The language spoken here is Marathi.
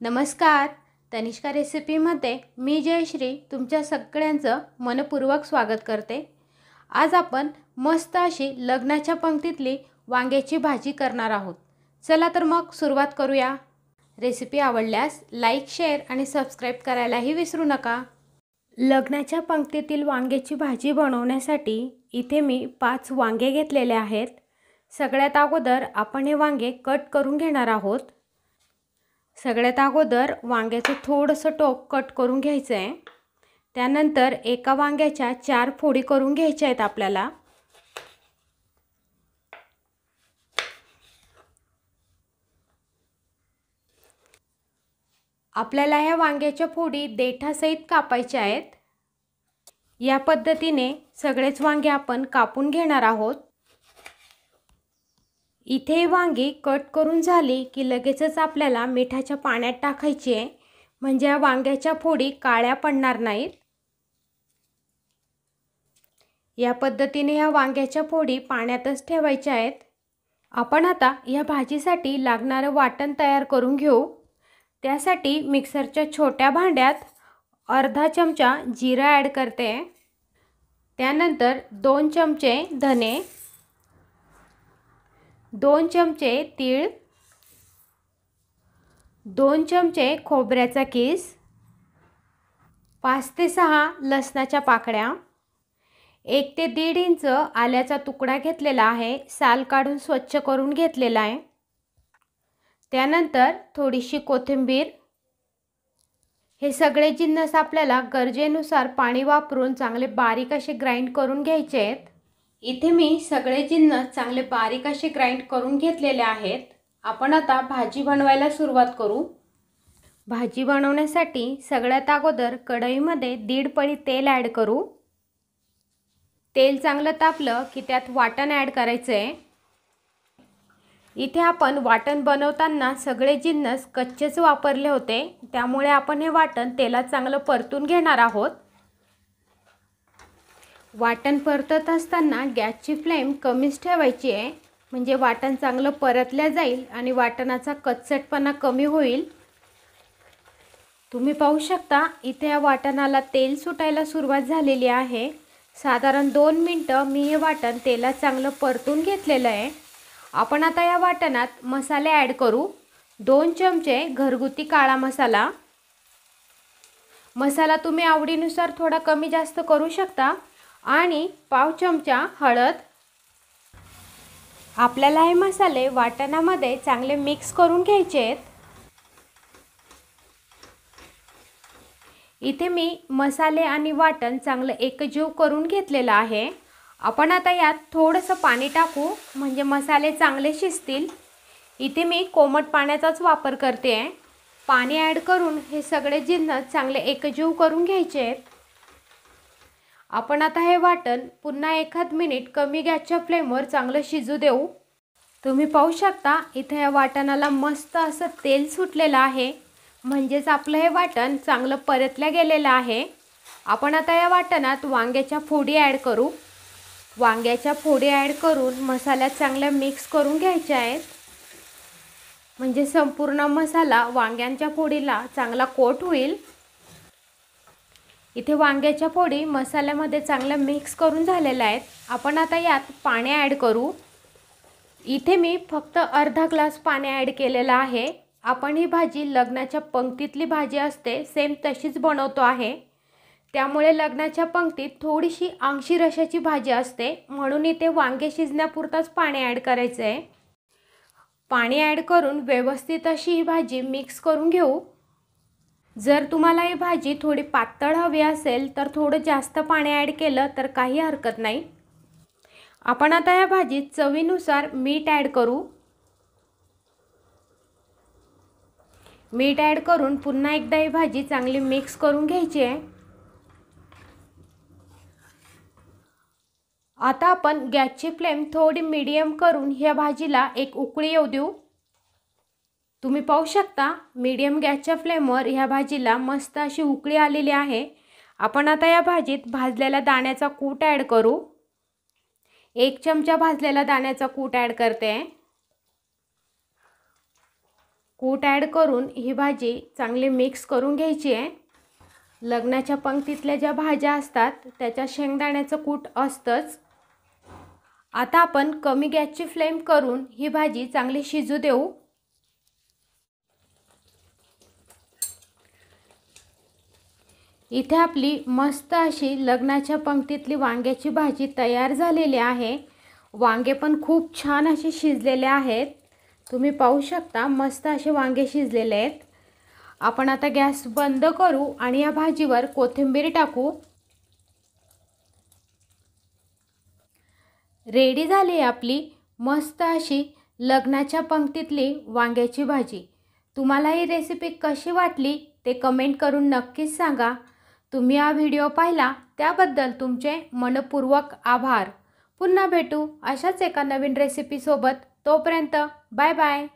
नमस्कार. तनिष्का रेसिपीमध्ये मी जयश्री तुमच्या सगळ्यांचं मनपूर्वक स्वागत करते. आज आपण मस्त अशी लग्नाच्या पंक्तीतली वांग्याची भाजी करणार आहोत. चला तर मग सुरुवात करूया. रेसिपी आवडल्यास लाईक, शेअर आणि सबस्क्राईब करायलाही विसरू नका. लग्नाच्या पंक्तीतील वांग्याची भाजी बनवण्यासाठी इथे मी 5 वांगे घेतलेले आहेत. सगळ्यात अगोदर आपण हे वांगे कट करून घेणार आहोत. सगळ्यात अगोदर वांग्याचं थोडंसं टोक कट करून घ्यायचं आहे. त्यानंतर एका वांग्याच्या 4 फोडी करून घ्यायच्या आहेत आपल्याला. आपल्याला ह्या वांग्याच्या फोडी देठासहित कापायच्या आहेत. या पद्धतीने सगळेच वांगे आपण कापून घेणार आहोत. इथे वांगी कट करून झाली की लगेचच आपल्याला मिठाच्या पाण्यात टाकायची आहे, म्हणजे या वांग्याच्या फोडी काळ्या पडणार नाहीत. या पद्धतीने या वांग्याच्या फोडी पाण्यातच ठेवायच्या आहेत. आपण आता या भाजीसाठी लागणारे वाटण तयार करून घेऊ. त्यासाठी मिक्सरच्या छोट्या भांड्यात अर्धा चमचा जिरा ॲड करते. त्यानंतर 2 चमचे धने, 2 चमचे तीळ, 2 चमचे खोबऱ्याचा कीस, 5 ते 6 लसणाच्या पाकळ्या, 1 ते 1.5 इंच आल्याचा तुकडा घेतलेला आहे. साल काढून स्वच्छ करून घेतलेला आहे. त्यानंतर थोडीशी कोथिंबीर. हे सगळे जिन्नस आपल्याला गरजेनुसार पाणी वापरून चांगले बारीक असे ग्राइंड करून घ्यायचे आहेत. इथे मी सगळे जिन्नस चांगले बारीक असे ग्राइंड करून घेतलेले आहेत. आपण आता भाजी बनवायला सुरुवात करू. भाजी बनवण्यासाठी सगळ्यात अगोदर कढईमध्ये 1.5 पळी तेल ॲड करू. तेल चांगलं तापलं की त्यात वाटण ॲड करायचं आहे. इथे आपण वाटण बनवताना सगळे जिन्नस कच्चेच वापरले होते, त्यामुळे आपण हे वाटण तेलात चांगलं परतून घेणार आहोत. वाटण परतत असताना गॅसची फ्लेम कमीच ठेवायची आहे, म्हणजे वाटण चांगलं परतल्या जाईल आणि वाटणाचा कच्चटपणा कमी होईल. तुम्ही पाहू शकता इथे या वाटणाला तेल सुटायला सुरुवात झालेली आहे. साधारण 2 मिनिटं मी हे वाटण तेलात चांगलं परतून घेतलेलं आहे. आपण आता या वाटणात मसाले ॲड करू. 2 चमचे घरगुती काळा मसाला. मसाला तुम्ही आवडीनुसार थोडा कमी जास्त करू शकता. आणि 1/2 चमचा हळद. आपल्याला हे मसाले वाटणामध्ये चांगले मिक्स करून घ्यायचे आहेत. इथे मी मसाले आणि वाटण चांगलं एकजीव करून घेतलेलं आहे. आपण आता यात थोडंसं पाणी टाकू, म्हणजे मसाले चांगले शिजतील. इथे मी कोमट पाण्याचाच वापर करते आहे. पाणी ॲड करून हे सगळे जिन्नस चांगले एकजीव करून घ्यायचे आहेत. आपण आता हे वाटण पुन्हा 1 मिनिट कमी गॅसच्या फ्लेमवर चांगलं शिजू देऊ. तुम्ही पाहू शकता इथे या वाटणाला मस्त असं तेल सुटलेलं आहे, म्हणजेच आपलं हे वाटण चांगलं परतल्या गेलेलं आहे. आपण आता या वाटणात वांग्याच्या फोडी ॲड करू. वांग्याच्या फोडी ॲड करून मसाल्यात चांगल्या मिक्स करून घ्यायच्या आहेत, म्हणजे संपूर्ण मसाला वांग्यांच्या फोडीला चांगला कोट होईल. इथे वांग्याच्या फोडी मसाल्यामध्ये चांगल्या मिक्स करून झालेल्या आहेत. आपण आता यात पाणी ॲड करू. इथे मी फक्त अर्धा ग्लास पाणी ॲड केलेलं आहे. आपण ही भाजी लग्नाच्या पंक्तीतली भाजी असते सेम तशीच बनवतो आहे, त्यामुळे लग्नाच्या पंक्तीत थोडीशी आंशी रशाची भाजी असते, म्हणून इथे वांगे शिजण्यापुरताच पाणी ॲड करायचं आहे. पाणी ॲड करून व्यवस्थित अशी ही भाजी मिक्स करून घेऊ. जर तुम्हाला ही भाजी थोडी पातळ हवी असेल तर थोडं जास्त पाणी ॲड केलं तर काही हरकत नाही. आपण आता या भाजीत चवीनुसार मीठ ॲड करू. मीठ ॲड करून पुन्हा एकदा ही भाजी चांगली मिक्स करून घ्यायची आहे. आता आपण गॅसची फ्लेम थोडी मीडियम करून ह्या भाजीला एक उकळी येऊ देऊ. तुम्ही पाहू शकता मीडियम गॅसच्या फ्लेमवर ह्या भाजीला मस्त अशी उकळी आलेली आहे. आपण आता या भाजीत भाजलेल्या दाण्याचा कूट ॲड करू. 1 चमचा भाजलेला दाण्याचा कूट ॲड करते. कूट ॲड करून ही भाजी चांगली मिक्स करून घ्यायची आहे। लग्नाच्या पंक्तीतल्या ज्या भाज्या असतात त्याच्या शेंगदाण्याचं कूट असतंच। आता आपण कमी गॅसची फ्लेम करून ही भाजी चांगली शिजू देऊ। इथे आपली मस्त अशी लग्नाच्या पंक्तीतली वांग्याची भाजी तयार झालेली आहे। वांगे पण खूप छान असे शिजलेले आहेत। तुम्ही पाहू शकता मस्त असे वांगे शिजलेले आहेत। आपण आता गॅस बंद करू आणि या भाजीवर कोथिंबीर टाकू। रेडी झाली आपली मस्त अशी लग्नाच्या पंक्तीतली वांग्याची भाजी। तुम्हाला ही रेसिपी कशी वाटली ते कमेंट करून नक्कीच सांगा। तुम्ही हा व्हिडिओ पाहिला त्याबद्दल तुमचे मनपूर्वक आभार। पुन्हा भेटू अशाच एका नवीन रेसिपी सोबत। तोपर्यंत बाय बाय।